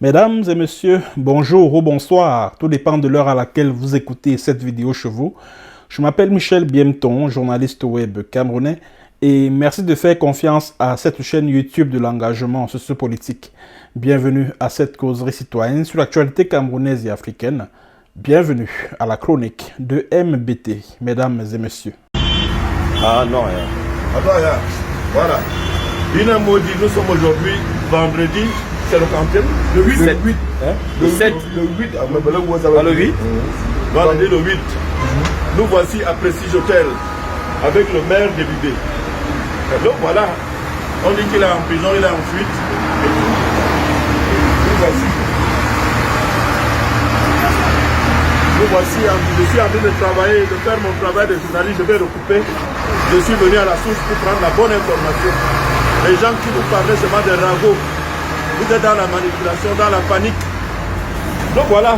Mesdames et messieurs, bonjour ou bonsoir, tout dépend de l'heure à laquelle vous écoutez cette vidéo chez vous. Je m'appelle Michel Biemton, journaliste web camerounais, et merci de faire confiance à cette chaîne YouTube de l'engagement sociopolitique. Bienvenue à cette causerie citoyenne sur l'actualité camerounaise et africaine. Bienvenue à la chronique de MBT, mesdames et messieurs. Ah non, attends, voilà. Dina Maudit, nous sommes aujourd'hui vendredi, c'est le quantième? Le 8. Le 8. Hein? Le 7. Le 8, le 8. Vendredi le 8. Nous voici à Prestige Hotel avec le maire de Bibé. Donc voilà, on dit qu'il est en prison, il est en fuite. Et tout. Nous voici. Je suis en train de travailler, de faire mon travail de journaliste, je vais recouper. Je suis venu à la source pour prendre la bonne information. Les gens qui vous parlaient seulement de ragots, vous êtes dans la manipulation, dans la panique. Donc voilà,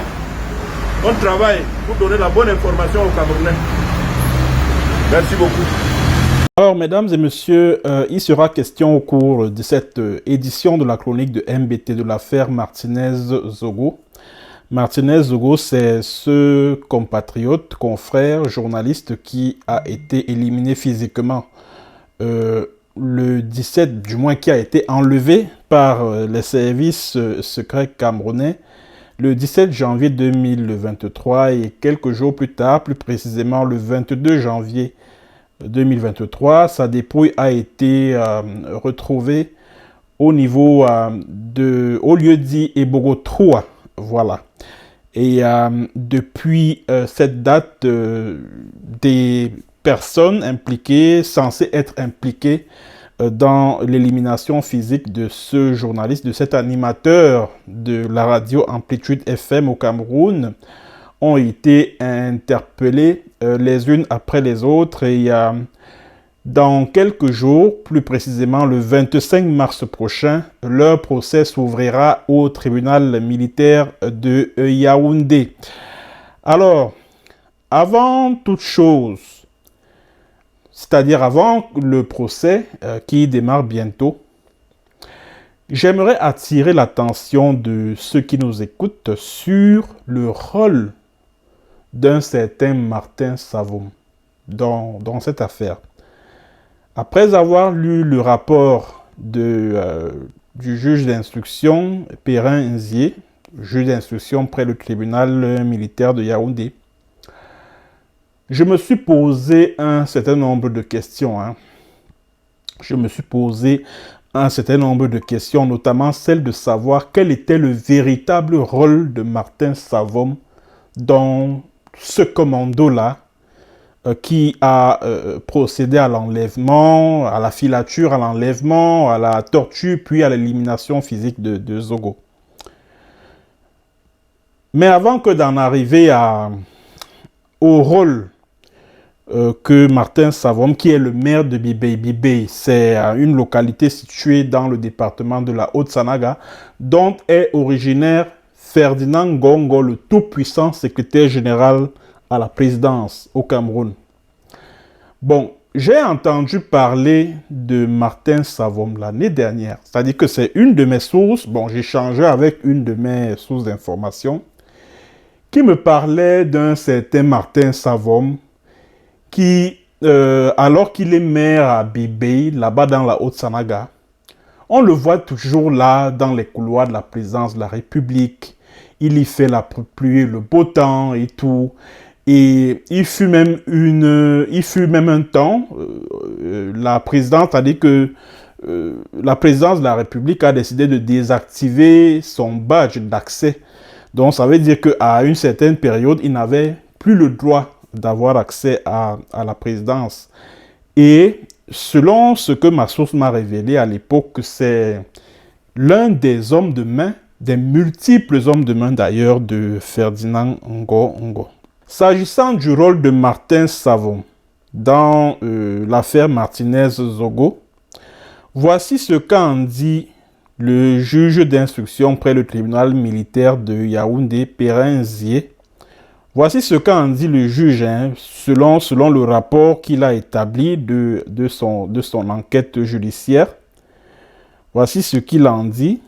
on travaille pour donner la bonne information aux Camerounais. Merci beaucoup. Alors, mesdames et messieurs, il sera question au cours de cette édition de la chronique de MBT de l'affaire Martinez-Zogo. Martinez-Zogo, c'est ce compatriote, confrère, journaliste qui a été éliminé physiquement le 17, du moins qui a été enlevé par les services secrets camerounais le 17 janvier 2023 et quelques jours plus tard, plus précisément le 22 janvier 2023, sa dépouille a été retrouvée au niveau au lieu dit Ebogo 3. Voilà. Et depuis cette date, des personnes impliquées, censées être impliquées dans l'élimination physique de ce journaliste, de cet animateur de la radio Amplitude FM au Cameroun, ont été interpellées les unes après les autres. Et dans quelques jours, plus précisément le 25 mars prochain, leur procès s'ouvrira au tribunal militaire de Yaoundé. Alors, avant toute chose, c'est-à-dire avant le procès qui démarre bientôt, j'aimerais attirer l'attention de ceux qui nous écoutent sur le rôle d'un certain Martin Savom dans cette affaire. Après avoir lu le rapport du juge d'instruction Perrin Nzié, juge d'instruction près le tribunal militaire de Yaoundé, je me suis posé un certain nombre de questions. Je me suis posé un certain nombre de questions, notamment celle de savoir quel était le véritable rôle de Martin Savom dans ce commando-là, qui a procédé à l'enlèvement, à la filature, à l'enlèvement, à la torture, puis à l'élimination physique de Zogo. Mais avant que d'en arriver au rôle que Martin Savom, qui est le maire de Bibé, Bibé, c'est une localité située dans le département de la Haute-Sanaga, dont est originaire Ferdinand Ngongo, le tout-puissant secrétaire général à la présidence au Cameroun. Bon, j'ai entendu parler de Martin Savom l'année dernière, c'est-à-dire que c'est une de mes sources, bon, j'ai échangé avec une de mes sources d'information, qui me parlait d'un certain Martin Savom qui, alors qu'il est maire à Bibé, là-bas dans la Haute-Sanaga, on le voit toujours là dans les couloirs de la présidence de la République. Il y fait la pluie et le beau temps et tout. Et il fut même un temps, la présidente a dit que la présidence de la République a décidé de désactiver son badge d'accès. Donc ça veut dire qu'à une certaine période, il n'avait plus le droit d'avoir accès à la présidence. Et selon ce que ma source m'a révélé à l'époque, c'est l'un des hommes de main, des multiples hommes de main d'ailleurs, de Ferdinand Ngongo. S'agissant du rôle de Martin Savom dans l'affaire Martinez-Zogo, voici ce qu'en dit le juge d'instruction près le tribunal militaire de Yaoundé, Perrin Nzié. Voici ce qu'en dit le juge, selon le rapport qu'il a établi de son enquête judiciaire. Voici ce qu'il en dit.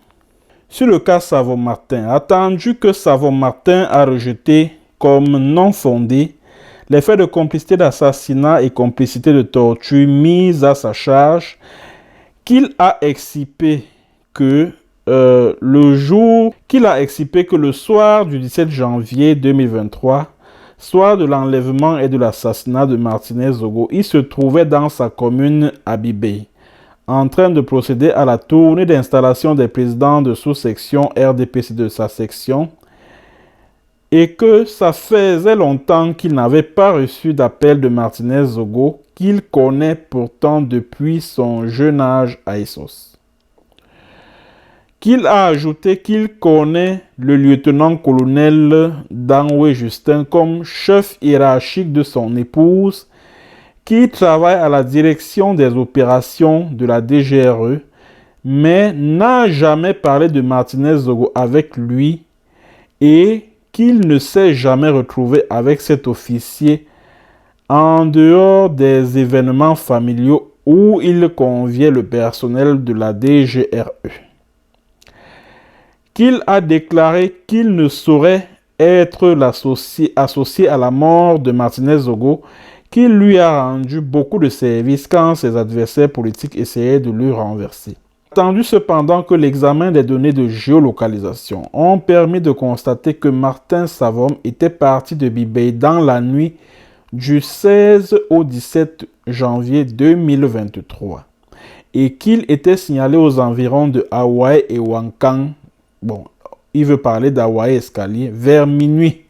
Sur le cas Savon-Martin, attendu que Savon-Martin a rejeté comme non fondé les faits de complicité d'assassinat et complicité de torture mis à sa charge, qu'il a excipé que le soir du 17 janvier 2023, soir de l'enlèvement et de l'assassinat de Martinez Zogo, il se trouvait dans sa commune Abibey, en train de procéder à la tournée d'installation des présidents de sous-section RDPC de sa section, et que ça faisait longtemps qu'il n'avait pas reçu d'appel de Martinez Zogo, qu'il connaît pourtant depuis son jeune âge à Essos. Qu'il a ajouté qu'il connaît le lieutenant-colonel Danwe Justin comme chef hiérarchique de son épouse, qui travaille à la direction des opérations de la DGRE, mais n'a jamais parlé de Martinez Zogo avec lui et qu'il ne s'est jamais retrouvé avec cet officier en dehors des événements familiaux où il conviait le personnel de la DGRE. Qu'il a déclaré qu'il ne saurait être associé à la mort de Martinez Zogo, qui lui a rendu beaucoup de services quand ses adversaires politiques essayaient de le renverser. Attendu cependant que l'examen des données de géolocalisation ont permis de constater que Martin Savom était parti de Bibey dans la nuit du 16 au 17 janvier 2023 et qu'il était signalé aux environs de Hawaï et Wankan. Bon, il veut parler d'Hawaï Escalier vers minuit.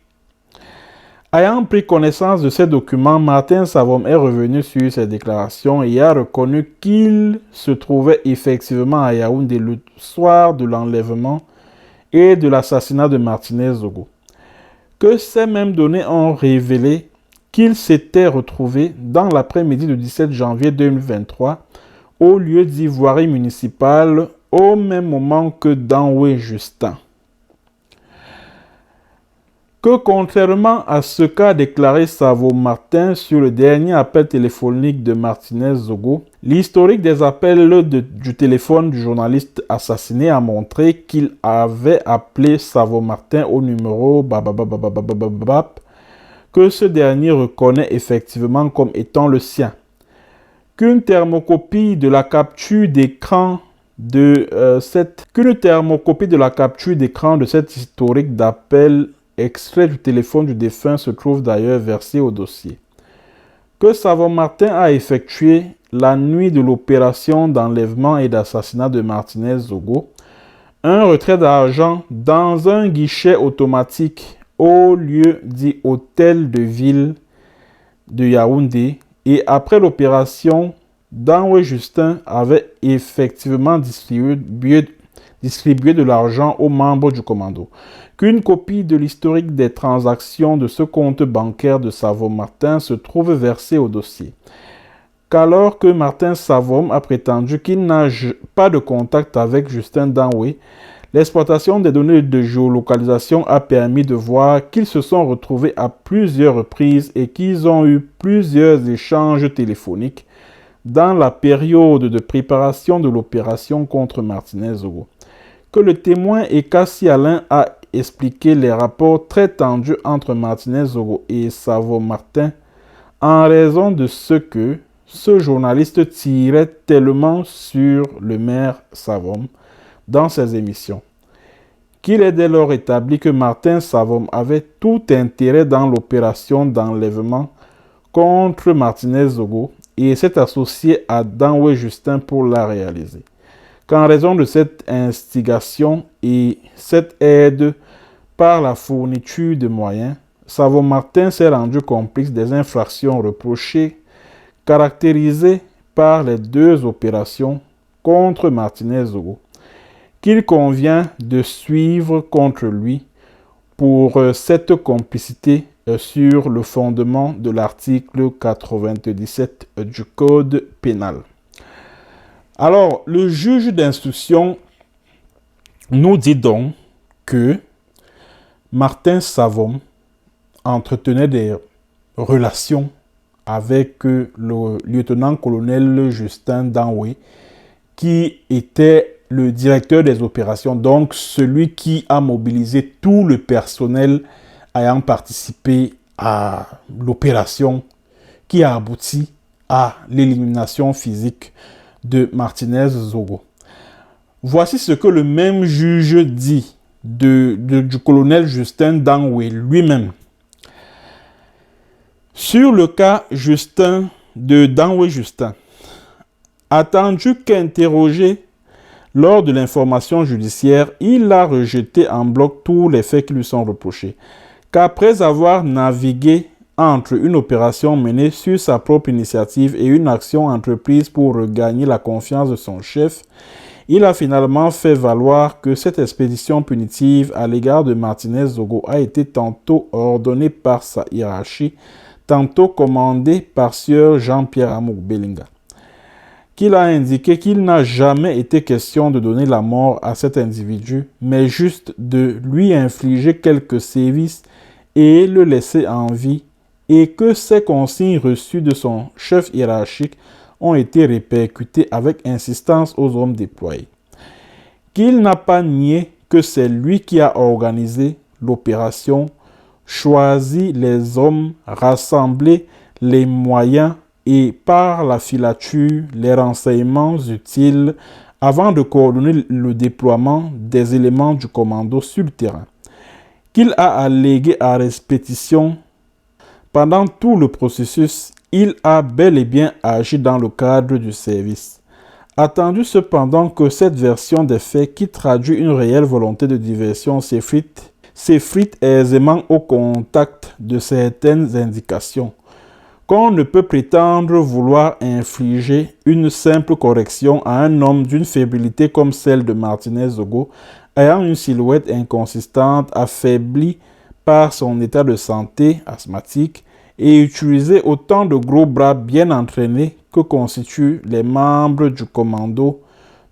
Ayant pris connaissance de ces documents, Martin Savom est revenu sur ses déclarations et a reconnu qu'il se trouvait effectivement à Yaoundé le soir de l'enlèvement et de l'assassinat de Martinez Zogo. Que ces mêmes données ont révélé qu'il s'était retrouvé dans l'après-midi du 17 janvier 2023 au lieu d'ivoirie municipale au même moment que Danwe Justin. Que contrairement à ce qu'a déclaré Savon-Martin sur le dernier appel téléphonique de Martinez Zogo, l'historique des appels du téléphone du journaliste assassiné a montré qu'il avait appelé Savon-Martin au numéro que ce dernier reconnaît effectivement comme étant le sien. Qu'une thermocopie de la capture d'écran de cet historique d'appel extrait du téléphone du défunt se trouve d'ailleurs versé au dossier. Que Savon-Martin a effectué la nuit de l'opération d'enlèvement et d'assassinat de Martinez Zogo un retrait d'argent dans un guichet automatique au lieu dit hôtel de ville de Yaoundé, et après l'opération, Danwe Justin avait effectivement distribué de l'argent aux membres du commando. Qu'une copie de l'historique des transactions de ce compte bancaire de Savon-Martin se trouve versée au dossier. Qu'alors que Martin Savom a prétendu qu'il n'a pas de contact avec Justin Danwe, l'exploitation des données de géolocalisation a permis de voir qu'ils se sont retrouvés à plusieurs reprises et qu'ils ont eu plusieurs échanges téléphoniques dans la période de préparation de l'opération contre Martinez Zogo. Que le témoin Ekassi Alain a expliqué les rapports très tendus entre Martinez Zogo et Savon-Martin en raison de ce que ce journaliste tirait tellement sur le maire Savom dans ses émissions, qu'il est dès lors établi que Martin Savom avait tout intérêt dans l'opération d'enlèvement contre Martinez Zogo et s'est associé à Danwe Justin pour la réaliser. Qu'en raison de cette instigation et cette aide par la fourniture de moyens, Savon-Martin s'est rendu complice des infractions reprochées, caractérisées par les deux opérations contre Martinez Zogo, qu'il convient de suivre contre lui pour cette complicité sur le fondement de l'article 97 du Code pénal. Alors, le juge d'instruction nous dit donc que Martin Savom entretenait des relations avec le lieutenant-colonel Justin Danwe, qui était le directeur des opérations, donc celui qui a mobilisé tout le personnel ayant participé à l'opération qui a abouti à l'élimination physique de Martinez Zogo. Voici ce que le même juge dit du colonel Justin Danwe lui-même. Sur le cas de Danwe Justin, attendu qu'interrogé lors de l'information judiciaire, il a rejeté en bloc tous les faits qui lui sont reprochés. Qu'après avoir navigué entre une opération menée sur sa propre initiative et une action entreprise pour regagner la confiance de son chef, il a finalement fait valoir que cette expédition punitive à l'égard de Martinez Zogo a été tantôt ordonnée par sa hiérarchie, tantôt commandée par Sieur Jean-Pierre Amour Belinga. Qu'il a indiqué qu'il n'a jamais été question de donner la mort à cet individu, mais juste de lui infliger quelques sévices et le laisser en vie, et que ces consignes reçues de son chef hiérarchique ont été répercutées avec insistance aux hommes déployés. Qu'il n'a pas nié que c'est lui qui a organisé l'opération, choisi les hommes, rassemblé les moyens et par la filature les renseignements utiles avant de coordonner le déploiement des éléments du commando sur le terrain. Qu'il a allégué à répétition pendant tout le processus, il a bel et bien agi dans le cadre du service. Attendu cependant que cette version des faits qui traduit une réelle volonté de diversion s'effrite aisément au contact de certaines indications, qu'on ne peut prétendre vouloir infliger une simple correction à un homme d'une fébrilité comme celle de Martinez Zogo, ayant une silhouette inconsistante, affaiblie par son état de santé asthmatique et utiliser autant de gros bras bien entraînés que constituent les membres du commando,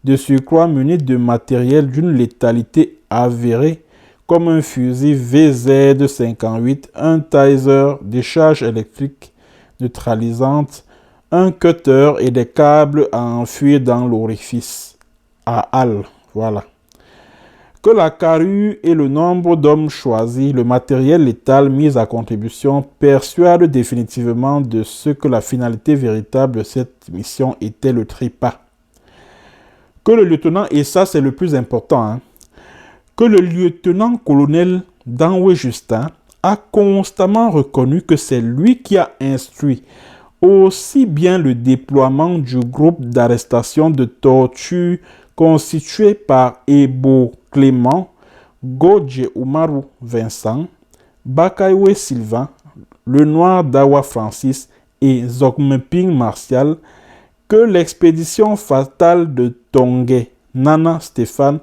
de surcroît munis de matériel d'une létalité avérée comme un fusil VZ-58, un taser, des charges électriques neutralisantes, un cutter et des câbles à enfuir dans l'orifice à halle. Voilà. Que la carrure et le nombre d'hommes choisis, le matériel létal mis à contribution persuadent définitivement de ce que la finalité véritable de cette mission était le trépas. Que le lieutenant, et ça c'est le plus important, que le lieutenant-colonel Danwe Justin a constamment reconnu que c'est lui qui a instruit aussi bien le déploiement du groupe d'arrestation de torture constitué par Ebo Clément, Godje Umaru Vincent, Bakaiwe Sylvain, le Noir Dawa Francis et Zokmeping Martial, que l'expédition fatale de Tongue, Nana Stéphane,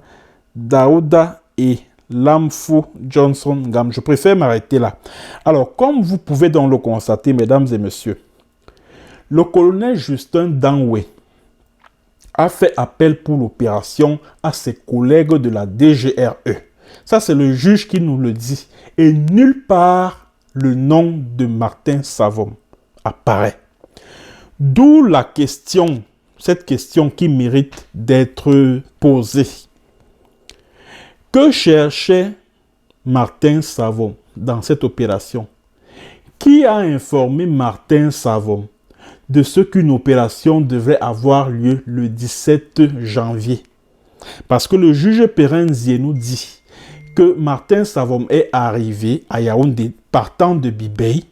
Daouda et Lamfou Johnson Gam. Je préfère m'arrêter là. Alors, comme vous pouvez donc le constater, mesdames et messieurs, le colonel Justin Danwe a fait appel pour l'opération à ses collègues de la DGRE. Ça, c'est le juge qui nous le dit. Et nulle part, le nom de Martin Savom apparaît. D'où la question, cette question qui mérite d'être posée. Que cherchait Martin Savom dans cette opération? Qui a informé Martin Savom de ce qu'une opération devrait avoir lieu le 17 janvier? Parce que le juge Perrin Zienou dit que Martin Savom est arrivé à Yaoundé partant de Bibey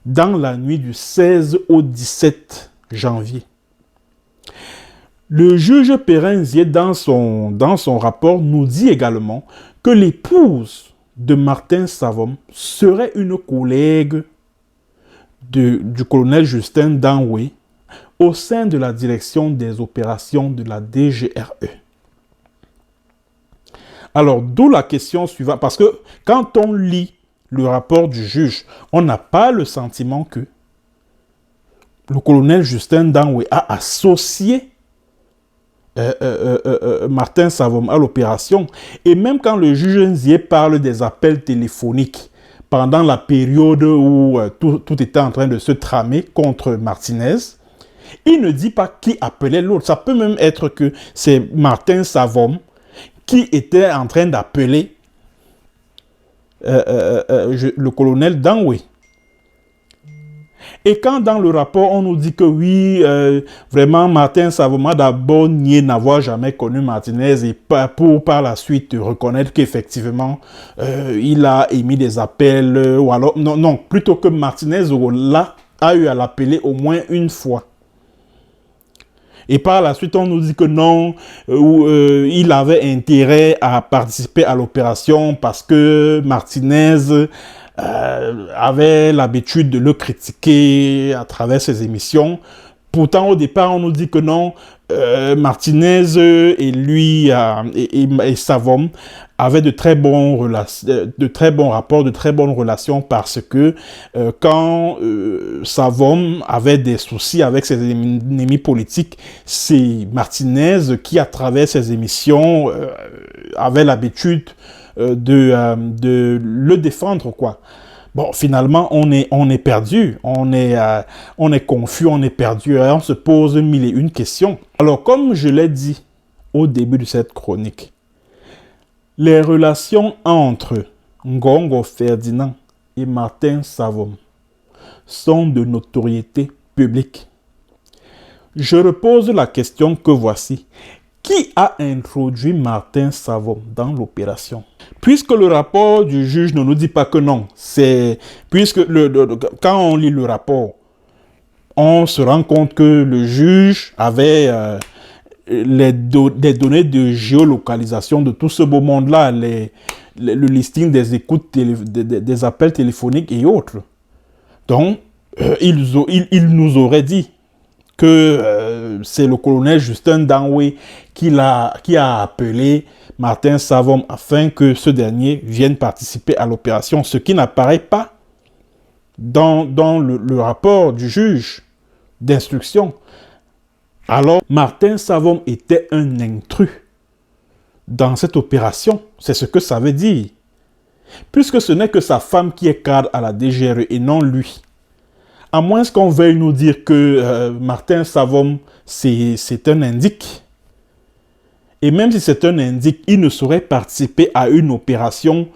dans la nuit du 16 au 17 janvier. Le juge Perrin Zié, dans son rapport, nous dit également que l'épouse de Martin Savom serait une collègue du colonel Justin Danwe au sein de la direction des opérations de la DGRE. Alors, d'où la question suivante, parce que quand on lit le rapport du juge, on n'a pas le sentiment que le colonel Justin Danwe a associé Martin Savom à l'opération. Et même quand le juge Nzié parle des appels téléphoniques pendant la période où tout était en train de se tramer contre Martinez, Il ne dit pas qui appelait l'autre. Ça peut même être que c'est Martin Savom qui était en train d'appeler le colonel Dangwe. Et quand dans le rapport, on nous dit que oui, vraiment, Martin Savom a d'abord nié n'avoir jamais connu Martinez et pour par la suite reconnaître qu'effectivement, il a émis des appels, ou alors, non, plutôt que Martinez là, a eu à l'appeler au moins une fois. Et par la suite, on nous dit que non, il avait intérêt à participer à l'opération parce que Martinez avait l'habitude de le critiquer à travers ses émissions. Pourtant, au départ, on nous dit que non, Martinez et lui et Savom avaient de très bons rapports, de très bonnes relations parce que quand Savom avait des soucis avec ses ennemis politiques, c'est Martinez qui, à travers ses émissions, avait l'habitude de le défendre, quoi. Bon, finalement, on est perdu, on est confus, on est perdu, on se pose mille et une questions. Alors, comme je l'ai dit au début de cette chronique, les relations entre Ngongo Ferdinand et Martin Savom sont de notoriété publique. Je repose la question que voici. Qui a introduit Martin Savom dans l'opération? Puisque le rapport du juge ne nous dit pas que non, puisque quand on lit le rapport, on se rend compte que le juge avait des données de géolocalisation de tout ce beau monde-là, le listing des écoutes, des appels téléphoniques et autres. Donc, il nous aurait dit que c'est le colonel Justin Dangwe qui a appelé Martin Savom afin que ce dernier vienne participer à l'opération, ce qui n'apparaît pas dans le rapport du juge d'instruction. Alors, Martin Savom était un intrus dans cette opération. C'est ce que ça veut dire. Puisque ce n'est que sa femme qui est cadre à la DGRE et non lui. À moins qu'on veuille nous dire que Martin Savom, c'est un indique. Et même si c'est un indique, il ne saurait participer à une opération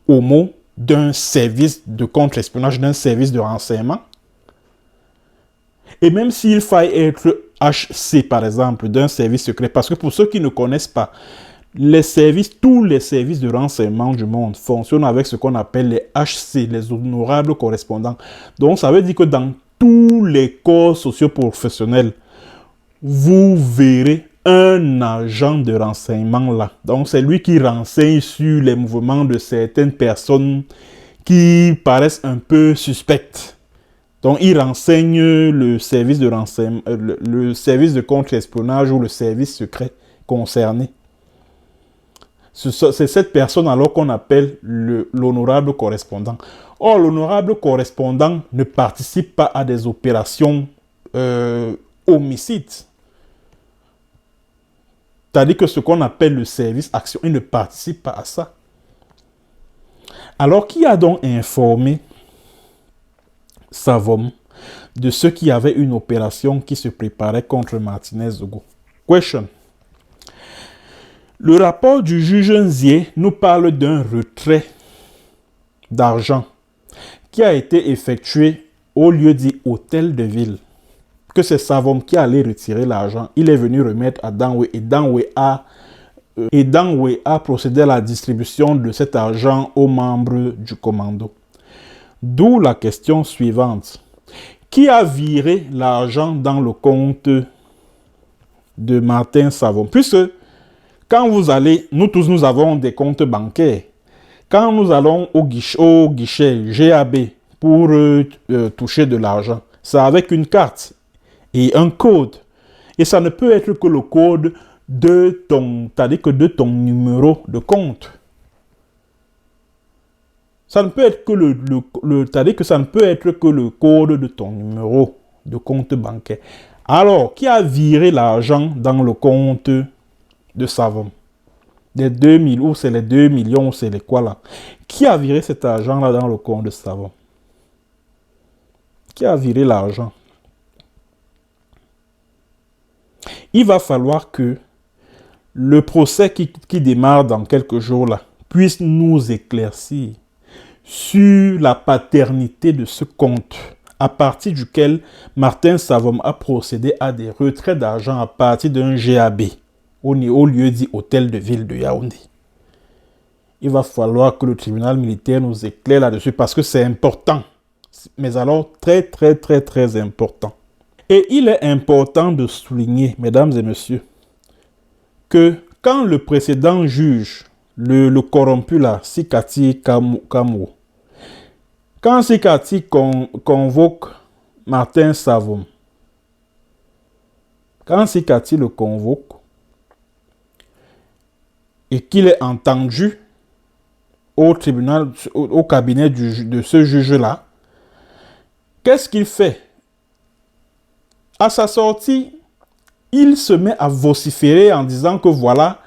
homo d'un service de contre-espionnage, d'un service de renseignement. Et même s'il faille être HC, par exemple, d'un service secret, parce que pour ceux qui ne connaissent pas, tous les services de renseignement du monde fonctionnent avec ce qu'on appelle les HC, les honorables correspondants. Donc, ça veut dire que dans tous les corps socio-professionnels, vous verrez un agent de renseignement là. Donc, c'est lui qui renseigne sur les mouvements de certaines personnes qui paraissent un peu suspectes. Donc, il renseigne le service de renseignement, le service de contre-espionnage ou le service secret concerné. C'est cette personne alors qu'on appelle l'honorable correspondant. Or, l'honorable correspondant ne participe pas à des opérations homicides. C'est-à-dire que ce qu'on appelle le service action, il ne participe pas à ça. Alors, qui a donc informé Savom de ceux qui avaient une opération qui se préparait contre Martinez Zogo? Question. Le rapport du juge Nzié nous parle d'un retrait d'argent qui a été effectué au lieu dit hôtel de ville. Que c'est Savom qui allait retirer l'argent. Il est venu remettre à Dangwe et Dangwe a procédé à la distribution de cet argent aux membres du commando. D'où la question suivante. Qui a viré l'argent dans le compte de Martin Savom? Puisque quand vous allez, nous tous nous avons des comptes bancaires. Quand nous allons au guichet GAB pour toucher de l'argent, c'est avec une carte et un code. Et ça ne peut être que le code de ton numéro de compte. Ça ne peut être que ça ne peut être que le code de ton numéro de compte bancaire. Alors, qui a viré l'argent dans le compte de Savom? Les 2000, ou c'est les 2 millions, ou c'est les quoi là? Qui a viré cet argent là dans le compte de Savom? Qui a viré l'argent? il va falloir que le procès qui démarre dans quelques jours là puisse nous éclaircir sur la paternité de ce compte à partir duquel Martin Savom a procédé à des retraits d'argent à partir d'un GAB au lieu dit hôtel de ville de Yaoundé. Il va falloir que le tribunal militaire nous éclaire là-dessus parce que c'est important. Mais alors très, très, très, très important. Et il est important de souligner, mesdames et messieurs, que quand le précédent juge, le corrompu là, Sikati Kamwo, quand Sikati convoque Martin Savom, quand Sikati le convoque et qu'il est entendu au tribunal, au cabinet de ce juge-là, qu'est-ce qu'il fait? À sa sortie, il se met à vociférer en disant que voilà,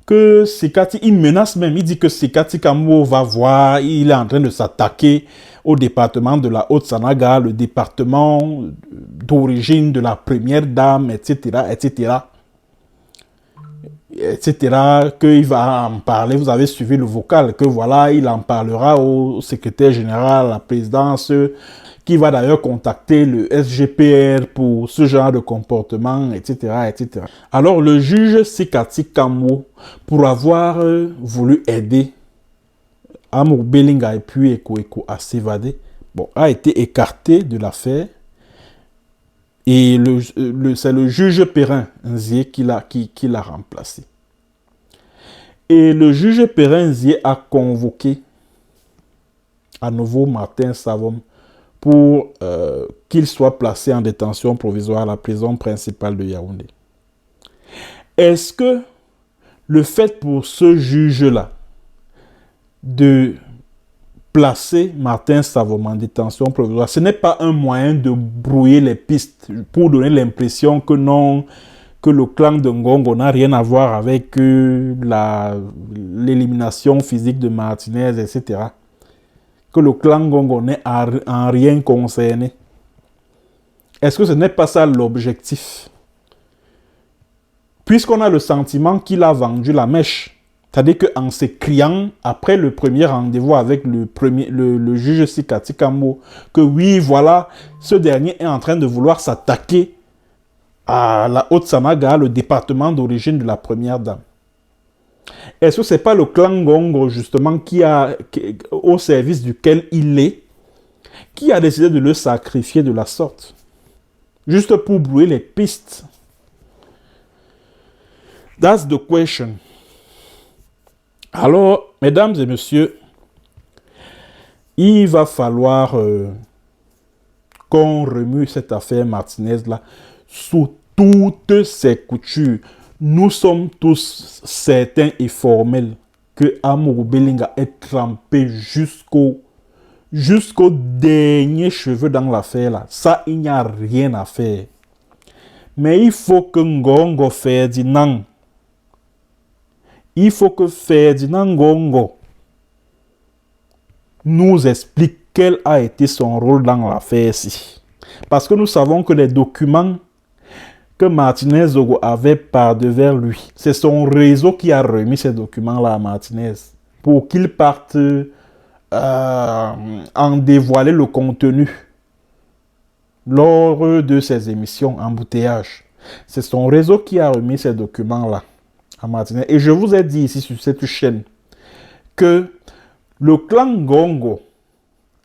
que Sikati, il menace même, il dit que Sikati Kamwo va voir, il est en train de s'attaquer au département de la Haute-Sanaga, le département d'origine de la première dame, etc., etc., etc., qu'il va en parler. Vous avez suivi le vocal, que voilà, il en parlera au secrétaire général, à la présidence, qui va d'ailleurs contacter le SGPR pour ce genre de comportement, etc., etc. Alors, le juge Sikati Kamwo, pour avoir voulu aider Amour Belinga et puis Eko à s'évader, bon, a été écarté de l'affaire. Et c'est le juge Perrin Nzié qui l'a remplacé. Et le juge Perrin Nzié a convoqué à nouveau Martin Savom pour qu'il soit placé en détention provisoire à la prison principale de Yaoundé. Est-ce que le fait pour ce juge-là de placer Martin Savom en détention provisoire, ce n'est pas un moyen de brouiller les pistes pour donner l'impression que non, que le clan de Ngongo n'a rien à voir avec l'élimination physique de Martinez, etc. Que le clan Ngongo n'est en rien concerné. Est-ce que ce n'est pas ça l'objectif? Puisqu'on a le sentiment qu'il a vendu la mèche. C'est-à-dire qu'en s'écriant, après le premier rendez-vous avec le juge Sikati Kamwo, que oui, voilà, ce dernier est en train de vouloir s'attaquer à la Haute-Sanaga, le département d'origine de la première dame. Est-ce que ce n'est pas le clan Ngongo, justement, au service duquel il est, qui a décidé de le sacrifier de la sorte? Juste pour brouiller les pistes. That's the question. Alors, mesdames et messieurs, il va falloir qu'on remue cette affaire Martinez-là sous toutes ses coutures. Nous sommes tous certains et formels que Amour Belinga est trempé jusqu'au dernier cheveu dans l'affaire là. Ça, il n'y a rien à faire. Mais il faut que Ngongo Ferdinand, Ngongo nous explique quel a été son rôle dans l'affaire-ci. Parce que nous savons que les documents que Martinez Zogo avait par devers lui, c'est son réseau qui a remis ces documents-là à Martinez pour qu'il parte en dévoiler le contenu lors de ses émissions Embouteillage. C'est son réseau qui a remis ces documents-là à Martinez. Et je vous ai dit ici sur cette chaîne que le clan Ngongo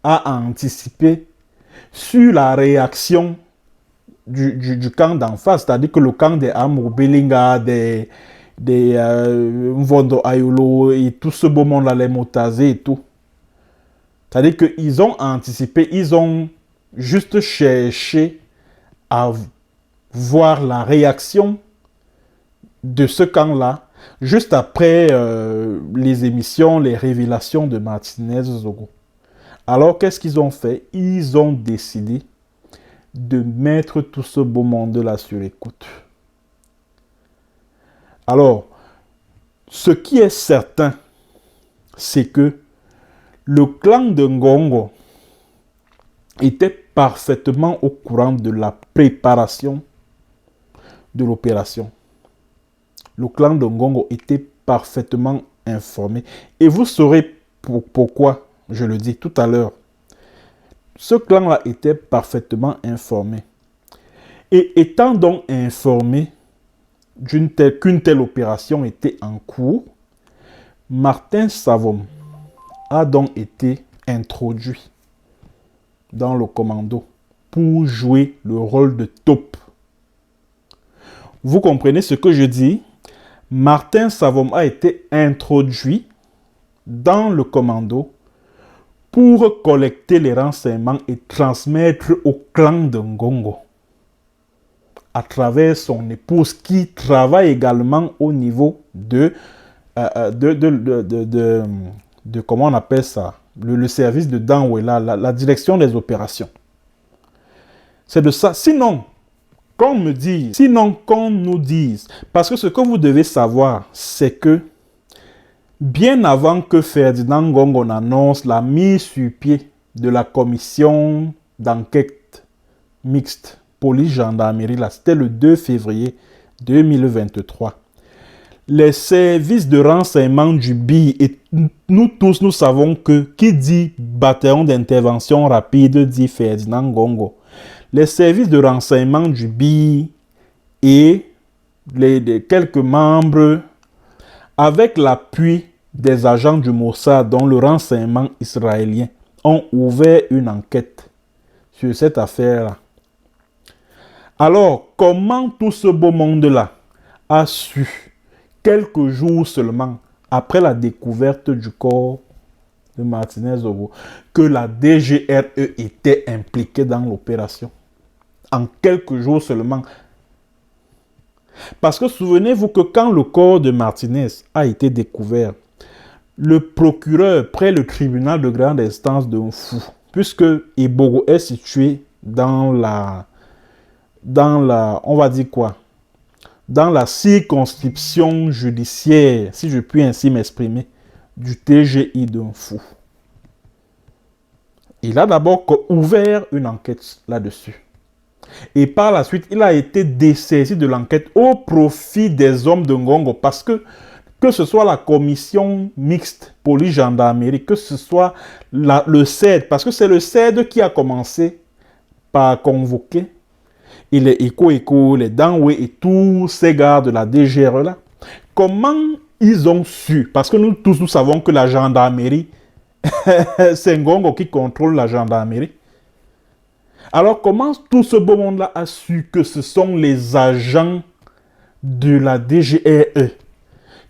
a anticipé sur la réaction du camp d'en face, c'est-à-dire que le camp des Amour Belinga, des Mvondo Ayolo et tout ce beau monde-là, les Motazé et tout. C'est-à-dire qu'ils ont anticipé, ils ont juste cherché à voir la réaction de ce camp-là, juste après les émissions, les révélations de Martinez Zogo. Alors, qu'est-ce qu'ils ont fait? Ils ont décidé de mettre tout ce beau monde-là sur écoute. Alors, ce qui est certain, c'est que le clan de Ngongo était parfaitement au courant de la préparation de l'opération. Le clan de Ngongo était parfaitement informé. Et vous saurez pourquoi, je le dis tout à l'heure. Ce clan-là était parfaitement informé. Et étant donc informé qu'une telle opération était en cours, Martin Savom a donc été introduit dans le commando pour jouer le rôle de taupe. Vous comprenez ce que je dis? Martin Savom a été introduit dans le commando pour collecter les renseignements et transmettre au clan de Ngongo à travers son épouse qui travaille également au niveau de comment on appelle ça, le service de Danwela, la direction des opérations. C'est de ça. Sinon, qu'on nous dise, parce que ce que vous devez savoir, c'est que bien avant que Ferdinand Ngongo n'annonce la mise sur pied de la commission d'enquête mixte police-gendarmerie, là, c'était le 2 février 2023. Les services de renseignement du BI, et nous tous, nous savons que qui dit bataillon d'intervention rapide dit Ferdinand Ngongo. Les services de renseignement du BI et quelques membres, avec l'appui des agents du Mossad, dont le renseignement israélien, ont ouvert une enquête sur cette affaire-là. Alors, comment tout ce beau monde-là a su, quelques jours seulement après la découverte du corps de Martinez-Zogo, que la DGRE était impliquée dans l'opération? En quelques jours seulement. Parce que souvenez-vous que quand le corps de Martinez a été découvert, le procureur près le tribunal de grande instance de Mfou, puisque Ibogo est situé dans la, on va dire quoi, dans la circonscription judiciaire, si je puis ainsi m'exprimer, du TGI de Mfou. Il a d'abord ouvert une enquête là-dessus. Et par la suite, il a été dessaisi de l'enquête au profit des hommes de Ngongo, parce que ce soit la commission mixte police-gendarmerie, que ce soit le CED, parce que c'est le CED qui a commencé par convoquer, et les Eko, les Danwe et tous ces gars de la DGRE là. Comment ils ont su? Parce que nous tous, nous savons que la gendarmerie, c'est Ngongo qui contrôle la gendarmerie. Alors, comment tout ce beau monde-là a su que ce sont les agents de la DGRE,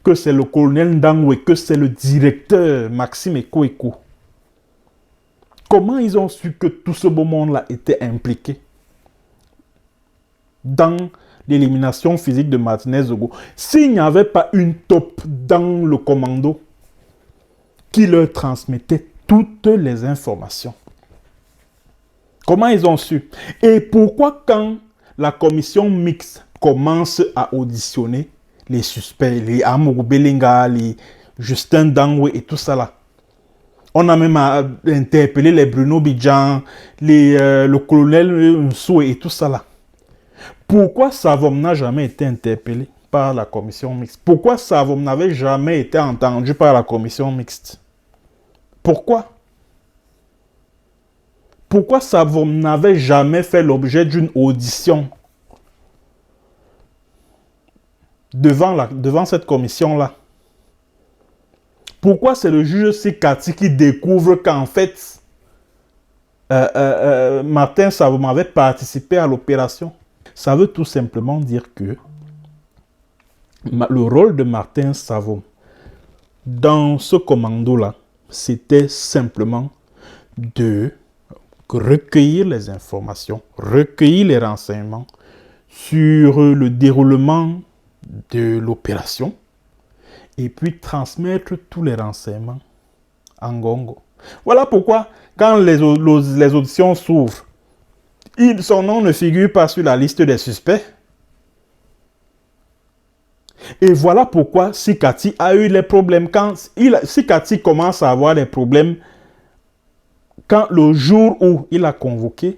que c'est le colonel Ndangwe, que c'est le directeur Maxime Eko? Comment ils ont su que tout ce beau monde-là était impliqué dans l'élimination physique de Martinez-Zogo, s'il n'y avait pas une taupe dans le commando qui leur transmettait toutes les informations? Comment ils ont su? Et pourquoi quand la commission mixte commence à auditionner les suspects, les Amourou Belinga, les Justin Danwe et tout ça là, on a même interpellé les Bruno Bidjan, le colonel Nsou et tout ça là. Pourquoi Savom n'a jamais été interpellé par la commission mixte? Pourquoi Savom n'avait jamais été entendu par la commission mixte? Pourquoi? Pourquoi Savom n'avait jamais fait l'objet d'une audition devant cette commission-là? Pourquoi c'est le juge Sikati qui découvre qu'en fait, Martin Savom avait participé à l'opération? Ça veut tout simplement dire que le rôle de Martin Savom dans ce commando-là, c'était simplement de recueillir les informations, recueillir les renseignements sur le déroulement de l'opération et puis transmettre tous les renseignements à Ngongo. Voilà pourquoi, quand les auditions s'ouvrent, son nom ne figure pas sur la liste des suspects. Et voilà pourquoi Sikati a eu les problèmes. Quand Sikati commence à avoir des problèmes, quand le jour où il a convoqué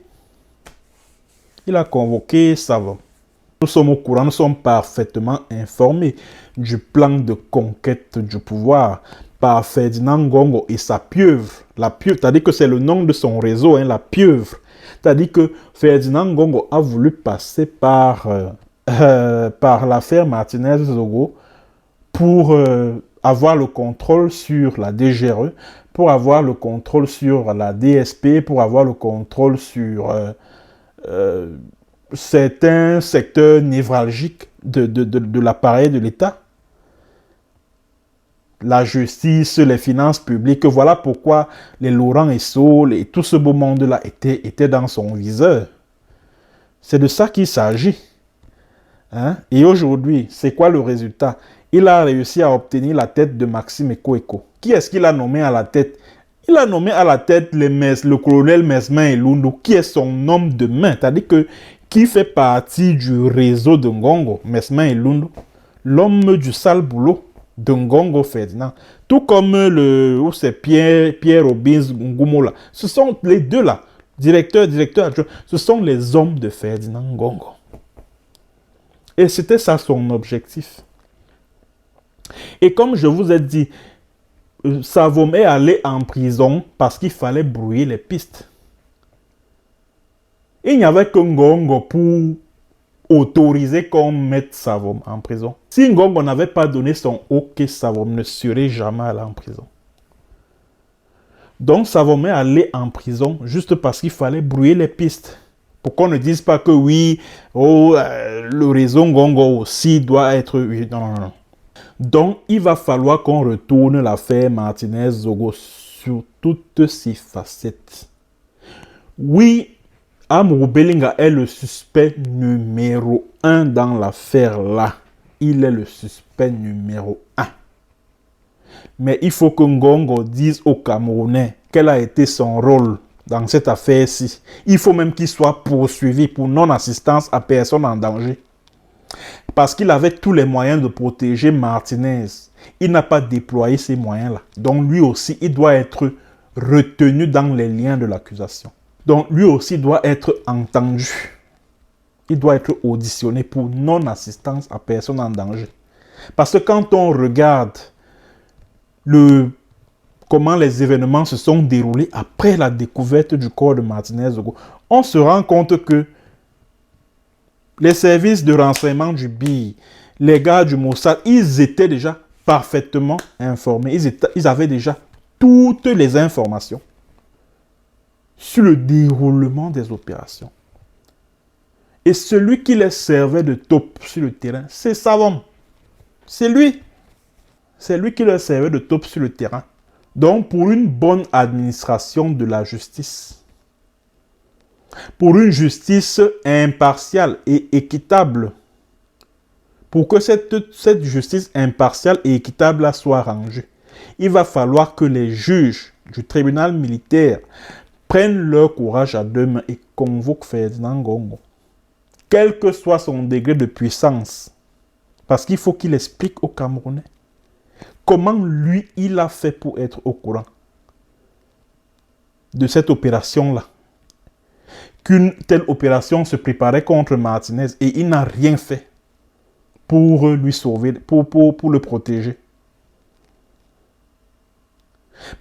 Savom. Nous sommes au courant, nous sommes parfaitement informés du plan de conquête du pouvoir par Ferdinand Ngongo et sa pieuvre. La pieuvre, c'est-à-dire que c'est le nom de son réseau, hein, la pieuvre. C'est-à-dire que Ferdinand Ngongo a voulu passer par l'affaire Martinez-Zogo pour avoir le contrôle sur la DGRE, pour avoir le contrôle sur la DSP, pour avoir le contrôle sur certains secteurs névralgiques de l'appareil de l'État. La justice, les finances publiques, voilà pourquoi les Laurent Esso et tout ce beau monde-là étaient dans son viseur. C'est de ça qu'il s'agit. Hein? Et aujourd'hui, c'est quoi le résultat? Il a réussi à obtenir la tête de Maxime Eko. Qui est-ce qu'il a nommé à la tête? Il a nommé à la tête le colonel Mesmin Elundu, qui est son homme de main, c'est-à-dire que qui fait partie du réseau de Ngongo, Mesmin Elundu, l'homme du sale boulot de Ngongo Ferdinand. Tout comme c'est Pierre Robins Ngumola. Ce sont les deux là, directeur adjoint, ce sont les hommes de Ferdinand Ngongo. Et c'était ça son objectif. Et comme je vous ai dit, Savom est allé en prison parce qu'il fallait brouiller les pistes. Il n'y avait que Ngongo pour autoriser qu'on mette Savom en prison. Si Ngongo n'avait pas donné son OK, Savom ne serait jamais allé en prison. Donc Savom est allé en prison juste parce qu'il fallait brouiller les pistes. Pour qu'on ne dise pas que oui, le réseau Ngongo aussi doit être... Non. Donc, il va falloir qu'on retourne l'affaire Martinez-Zogo sur toutes ses facettes. Oui, Amourou Belinga est le suspect numéro 1 dans l'affaire là. Il est le suspect numéro 1. Mais il faut que Ngongo dise aux Camerounais quel a été son rôle dans cette affaire-ci. Il faut même qu'il soit poursuivi pour non-assistance à personne en danger. Parce qu'il avait tous les moyens de protéger Martinez. Il n'a pas déployé ces moyens-là. Donc lui aussi, il doit être retenu dans les liens de l'accusation. Donc lui aussi doit être entendu. Il doit être auditionné pour non-assistance à personne en danger. Parce que quand on regarde comment les événements se sont déroulés après la découverte du corps de Martinez-Zogo, on se rend compte que les services de renseignement du BI, les gars du Mossad, ils étaient déjà parfaitement informés. Ils avaient déjà toutes les informations sur le déroulement des opérations. Et celui qui les servait de taupe sur le terrain, c'est Savom. C'est lui. C'est lui qui leur servait de taupe sur le terrain. Donc, pour une bonne administration de la justice, pour une justice impartiale et équitable, pour que cette justice impartiale et équitable soit rangée, il va falloir que les juges du tribunal militaire prennent leur courage à deux mains et convoquent Ferdinand Ngongo, quel que soit son degré de puissance, parce qu'il faut qu'il explique aux Camerounais comment lui, il a fait pour être au courant de cette opération-là. Qu'une telle opération se préparait contre Martinez et il n'a rien fait pour lui sauver, pour le protéger.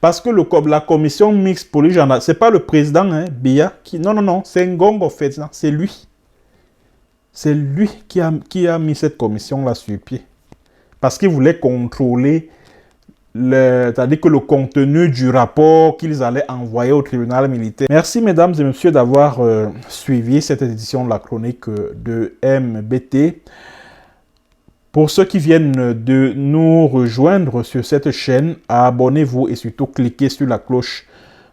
Parce que la commission mixte polygendarme, ce n'est pas le président, hein, Biya, non, c'est Ngongo Ferdinand, c'est lui. C'est lui qui a mis cette commission-là sur pied. Parce qu'il voulait contrôler, c'est-à-dire que le contenu du rapport qu'ils allaient envoyer au tribunal militaire. Merci mesdames et messieurs d'avoir suivi cette édition de la chronique de MBT. Pour ceux qui viennent de nous rejoindre sur cette chaîne, abonnez-vous et surtout cliquez sur la cloche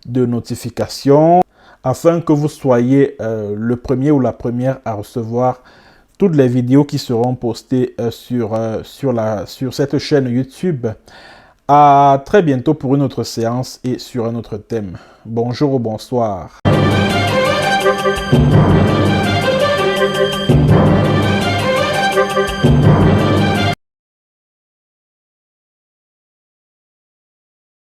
de notification afin que vous soyez le premier ou la première à recevoir toutes les vidéos qui seront postées sur cette chaîne YouTube. À très bientôt pour une autre séance et sur un autre thème. Bonjour ou bonsoir.